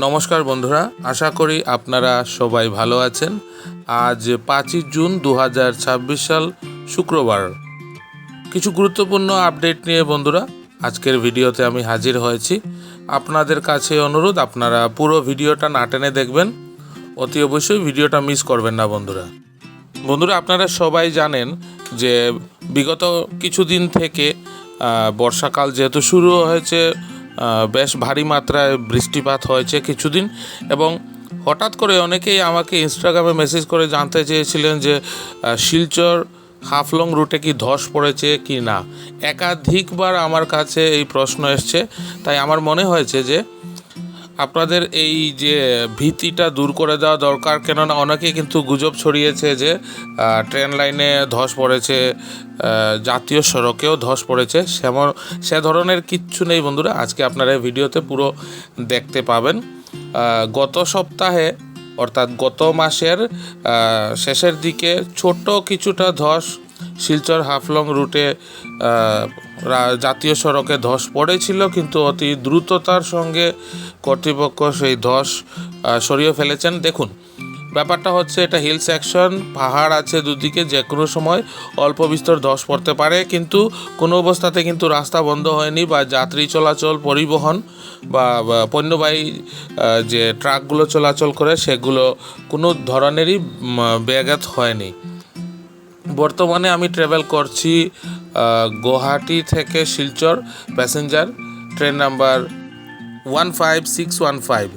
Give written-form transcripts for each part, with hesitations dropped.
নমস্কার বন্ধুরা, আশা করি আপনারা সবাই ভালো আছেন। আজ 5ই জুন 2026 সাল শুক্রবার। কিছু গুরুত্বপূর্ণ আপডেট নিয়ে বন্ধুরা আজকের ভিডিওতে আমি হাজির হয়েছি। আপনাদের কাছে অনুরোধ, আপনারা পুরো ভিডিওটা না টেনে দেখবেন, অতি অবশ্যই ভিডিওটা মিস করবেন না বন্ধুরা। আপনারা সবাই জানেন যে বিগত কিছুদিন থেকে বর্ষাকাল যেহেতু শুরু হয়েছে, বেশ ভারী মাত্রায় বৃষ্টিপাত হয়েছে কিছুদিন, এবং হঠাৎ করে অনেকেই আমাকে ইনস্টাগ্রামে মেসেজ করে জানতে চেয়েছিলেন যে শিলচর হাফলং রুটে কি ধস পড়েছে কি না। একাধিকবার আমার কাছে এই প্রশ্ন এসছে, তাই আমার মনে হয়েছে যে আপনাদের এই যে ভীতিটা দূর করে দেওয়া দরকার। কেননা অনেকেই কিন্তু গুজব ছড়িয়েছে যে ট্রেন লাইনে ধস পড়েছে, জাতীয় সড়কেও ধস পড়েছে। সে ধরনের কিচ্ছু নেই বন্ধুরা। আজকে আপনারা এই ভিডিওতে পুরো দেখতে পাবেন। গত সপ্তাহে অর্থাৎ গত মাসের শেষের দিকে ছোট কিছুটা ধস শিলচর হাফলং রুটে জাতীয় সড়কে ধস পড়েছিল, কিন্তু অতি দ্রুততার সঙ্গে কর্তৃপক্ষ সেই ধস সরিয়ে ফেলেছেন। দেখুন, ব্যাপারটা হচ্ছে এটা হিল সেকশন, পাহাড় আছে দুদিকে, যে কোনো সময় অল্প বিস্তর ধস পড়তে পারে, কিন্তু কোনো অবস্থাতে কিন্তু রাস্তা বন্ধ হয়নি, বা যাত্রী চলাচল, পরিবহন বা পণ্যবাহী যে ট্রাকগুলো চলাচল করে সেগুলো কোনো ধরনেরই ব্যাঘাত হয়নি। বর্তমানে আমি ট্রাভেল করছি গুয়াহাটি থেকে শিলচর প্যাসেঞ্জার ট্রেন নাম্বার 15615।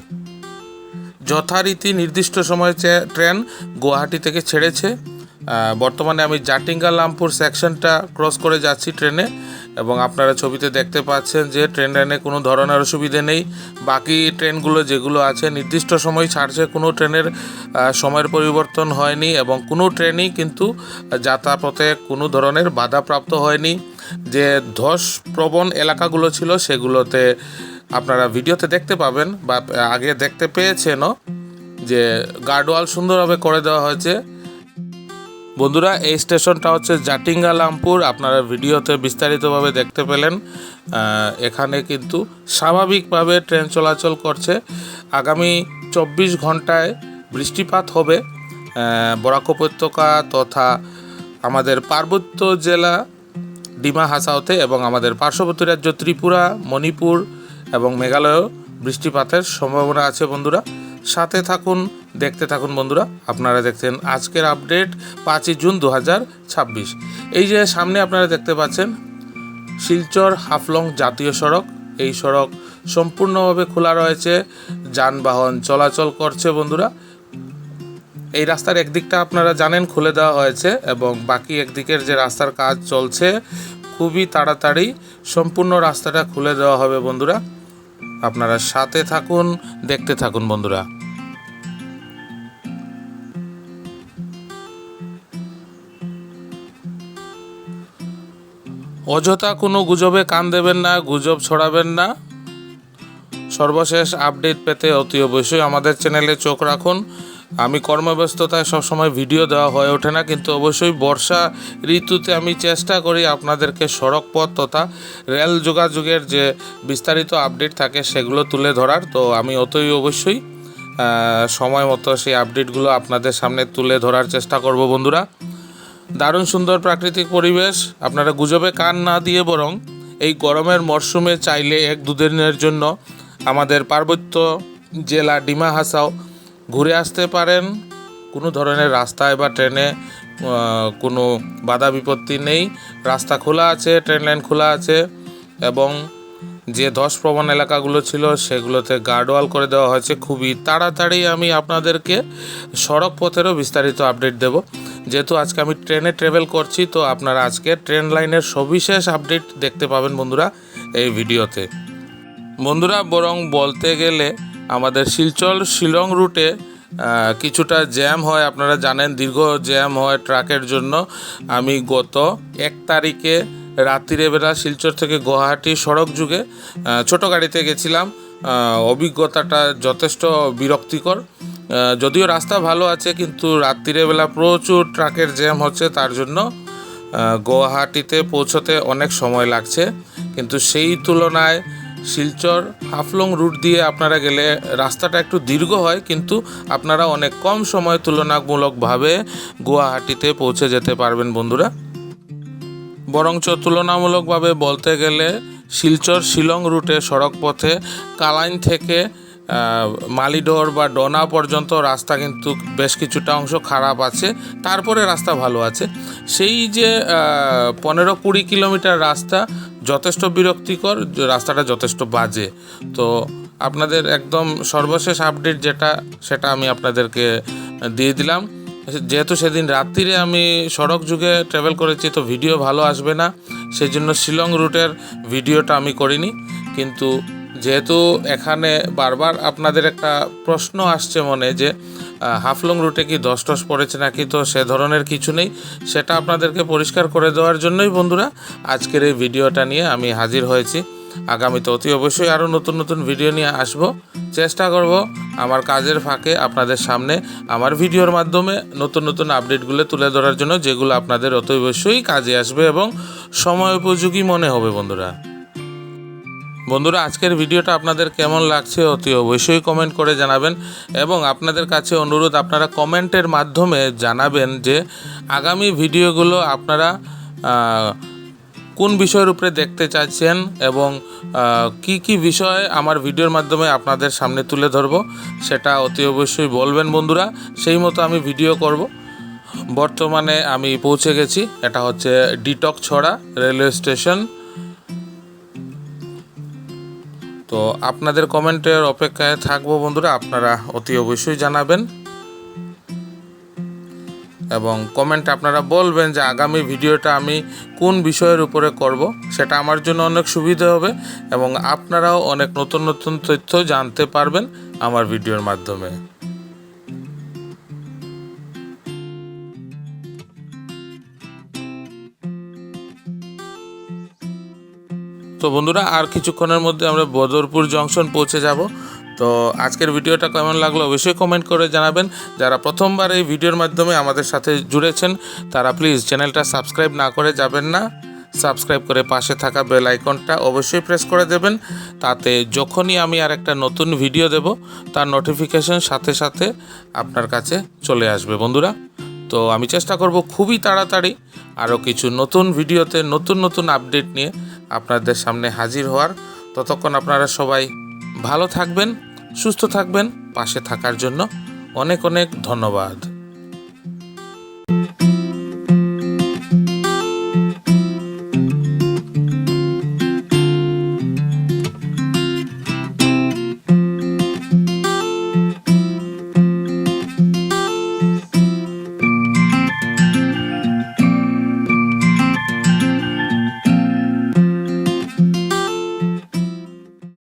যথারীতি নির্দিষ্ট সময়ে ট্রেন গুয়াহাটি থেকে ছেড়েছে। বর্তমানে আমি জাটিঙ্গা লামপুর সেকশনটা ক্রস করে যাচ্ছি ট্রেনে, এবং আপনারা ছবিতে দেখতে পাচ্ছেন যে ট্রেন লাইনে কোনো ধরনের অসুবিধে নেই। বাকি ট্রেনগুলো যেগুলো আছে নির্দিষ্ট সময় ছাড়ছে, কোনো ট্রেনের সময়ের পরিবর্তন হয়নি, এবং কোনো ট্রেনই কিন্তু যাত্রাপথে কোনো ধরনের বাধাপ্রাপ্ত হয়নি। যে ধস প্রবণ এলাকাগুলো ছিল সেগুলোতে আপনারা ভিডিওতে দেখতে পাবেন, বা আগে দেখতে পেয়েছেনও, যে গার্ডওয়াল সুন্দরভাবে করে দেওয়া হয়েছে। বন্ধুরা, এই স্টেশনটা হচ্ছে জাটিঙ্গা লামপুর। আপনারা ভিডিওতে বিস্তারিতভাবে দেখতে পেলেন। এখানে কিন্তু স্বাভাবিকভাবে ট্রেন চলাচল করছে। আগামী 24 ঘন্টায় বৃষ্টিপাত হবে বরাক উপত্যকা তথা আমাদের পার্বত্য জেলা ডিমা হাসাওতে, এবং আমাদের পার্শ্ববর্তী রাজ্য ত্রিপুরা, মণিপুর এবং মেঘালয়েও বৃষ্টিপাতের সম্ভাবনা আছে বন্ধুরা। সাথে থাকুন, দেখতে থাকুন বন্ধুরা। আপনারা দেখছেন আজকের আপডেট 5ই জুন 2026। এই যে সামনে আপনারা দেখতে পাচ্ছেন শিলচর হাফলং জাতীয় সড়ক, এই সড়ক সম্পূর্ণভাবে খোলা রয়েছে, যানবাহন চলাচল করছে বন্ধুরা। এই রাস্তার একদিকটা আপনারা জানেন খুলে দেওয়া হয়েছে, এবং বাকি একদিকের যে রাস্তার কাজ চলছে, খুবই তাড়াতাড়ি সম্পূর্ণ রাস্তাটা খুলে দেওয়া হবে বন্ধুরা। আপনারা সাথে থাকুন, দেখতে থাকুন বন্ধুরা। অযথা কোনো গুজবে কান দেবেন না, গুজব ছড়াবেন না। সর্বশেষ আপডেট পেতে অতি অবশ্যই আমাদের চ্যানেলে চোখ রাখুন। আমি কর্মব্যস্ততায় সবসময় ভিডিও দেওয়া হয়ে ওঠে না, কিন্তু অবশ্যই বর্ষা ঋতুতে আমি চেষ্টা করি আপনাদেরকে সড়ক পথ তথা রেল যোগাযোগের যে বিস্তারিত আপডেট থাকে সেগুলো তুলে ধরার। তো আমি অতই অবশ্যই সময় মতো সেই আপডেটগুলো আপনাদের সামনে তুলে ধরার চেষ্টা করব বন্ধুরা। দারুণ সুন্দর প্রাকৃতিক পরিবেশ। আপনারা গুজবে কান না দিয়ে বরং এই গরমের মরশুমে চাইলে 1-2 দিনের জন্য আমাদের পার্বত্য জেলা ডিমা হাসাও ঘুরে আসতে পারেন। কোনো ধরনের রাস্তায় বা ট্রেনে কোনো বাধা বিপত্তি নেই, রাস্তা খোলা আছে, ট্রেন লাইন খোলা আছে, এবং যে ধসপ্রবণ এলাকাগুলো ছিল সেগুলোতে গার্ডওয়াল করে দেওয়া হয়েছে। খুবই তাড়াতাড়ি আমি আপনাদেরকে সড়ক পথেরও বিস্তারিত আপডেট দেব। যেহেতু আজকে আমি ট্রেনে ট্রাভেল করছি, তো আপনারা আজকে ট্রেন লাইনের সবিশেষ আপডেট দেখতে পাবেন বন্ধুরা এই ভিডিওতে। বন্ধুরা, বরং বলতে গেলে আমাদের শিলচর শিলং রুটে কিছুটা জ্যাম হয়, আপনারা জানেন, দীর্ঘ জ্যাম হয় ট্রাকের জন্য। আমি গত 1 তারিখে রাত্রিবেলা শিলচর থেকে গুয়াহাটি সড়ক যুগে ছোট গাড়িতে গেছিলাম। অভিজ্ঞতাটা যথেষ্ট বিরক্তিকর। যদিও রাস্তা ভালো আছে, কিন্তু রাত্রিবেলা প্রচুর ট্রাকের জ্যাম হচ্ছে, তার জন্য গুয়াহাটিতে পৌঁছতে অনেক সময় লাগছে। কিন্তু সেই তুলনায় শিলচর হাফলং রুট দিয়ে আপনারা গেলে রাস্তাটা একটু দীর্ঘ হয়, কিন্তু আপনারা অনেক কম সময় তুলনামূলকভাবে গুয়াহাটিতে পৌঁছে যেতে পারবেন বন্ধুরা। বরঞ্চ তুলনামূলকভাবে বলতে গেলে শিলচর শিলং রুটে সড়ক পথে কালাইন থেকে মালিডোর বা ডোনা পর্যন্ত রাস্তা কিন্তু বেশ কিছুটা অংশ খারাপ আছে, তারপরে রাস্তা ভালো আছে। সেই যে 15-20 কিলোমিটার রাস্তা যথেষ্ট বিরক্তিকর, রাস্তাটা যথেষ্ট বাজে। তো আপনাদের একদম সর্বশেষ আপডেট যেটা, সেটা আমি আপনাদেরকে দিয়ে দিলাম। যেহেতু সেদিন রাত্রিরে আমি সড়ক যুগে ট্রাভেল করেছি, তো ভিডিও ভালো আসবে না, সেই জন্য শিলং রুটের ভিডিওটা আমি করিনি। কিন্তু যেহেতু এখানে বারবার আপনাদের একটা প্রশ্ন আসছে মনে যে হাফলং রুটে কি ধস পড়েছে নাকি, তো সে ধরনের কিছু নেই। সেটা আপনাদেরকে পরিষ্কার করে দেওয়ার জন্যই বন্ধুরা আজকের এই ভিডিওটা নিয়ে আমি হাজির হয়েছি। আগামীতে অতি অবশ্যই আরও নতুন নতুন ভিডিও নিয়ে আসব। চেষ্টা করব আমার কাজের ফাঁকে আপনাদের সামনে আমার ভিডিওর মাধ্যমে নতুন নতুন আপডেটগুলো তুলে ধরার জন্য, যেগুলো আপনাদের অতি অবশ্যই কাজে আসবে এবং সময় উপযোগী মনে হবে বন্ধুরা আজকের ভিডিওটা আপনাদের কেমন লাগছে অতি অবশ্যই কমেন্ট করে জানাবেন। এবং আপনাদের কাছে অনুরোধ, আপনারা কমেন্টের মাধ্যমে জানাবেন যে আগামী ভিডিওগুলো আপনারা কোন বিষয়ের উপরে দেখতে চাচ্ছেন এবং কি কি বিষয় আমার ভিডিওর মাধ্যমে আপনাদের সামনে তুলে ধরব, সেটা অতি অবশ্যই বলবেন বন্ধুরা। সেই মতো আমি ভিডিও করব। বর্তমানে আমি পৌঁছে গেছি, এটা হচ্ছে ডিটক ছড়া রেলওয়ে স্টেশন। তো আপনাদের কমেন্টের অপেক্ষায় থাকবো বন্ধুরা, আপনারা অতি অবশ্যই জানাবেন এবং কমেন্ট আপনারা বলবেন যে আগামী ভিডিওটা আমি কোন বিষয়ের উপরে করব, সেটা আমার জন্য অনেক সুবিধা হবে এবং আপনারাও অনেক নতুন নতুন তথ্য জানতে পারবেন আমার ভিডিওর মাধ্যমে। তো বন্ধুরা আর কিছুক্ষণের মধ্যে আমরা বদরপুর জংশন পৌঁছে যাব। তো আজকের ভিডিওটা কেমন লাগলো অবশ্যই কমেন্ট করে জানাবেন। যারা প্রথমবার এই ভিডিওর মাধ্যমে আমাদের সাথে জুড়েছেন তারা প্লিজ চ্যানেলটা সাবস্ক্রাইব না করে যাবেন না, সাবস্ক্রাইব করে পাশে থাকা বেল আইকনটা অবশ্যই প্রেস করে দেবেন। তাতে যখনই আমি আর একটা নতুন ভিডিও দেব তার নোটিফিকেশন সাথে সাথে আপনার কাছে চলে আসবে বন্ধুরা। তো আমি চেষ্টা করব খুবই তাড়াতাড়ি আরও কিছু নতুন ভিডিওতে নতুন নতুন আপডেট নিয়ে আপনাদের সামনে হাজির হওয়ার। ততক্ষণ আপনারা সবাই ভালো থাকবেন, সুস্থ থাকবেন। পাশে থাকার জন্য অনেক অনেক ধন্যবাদ।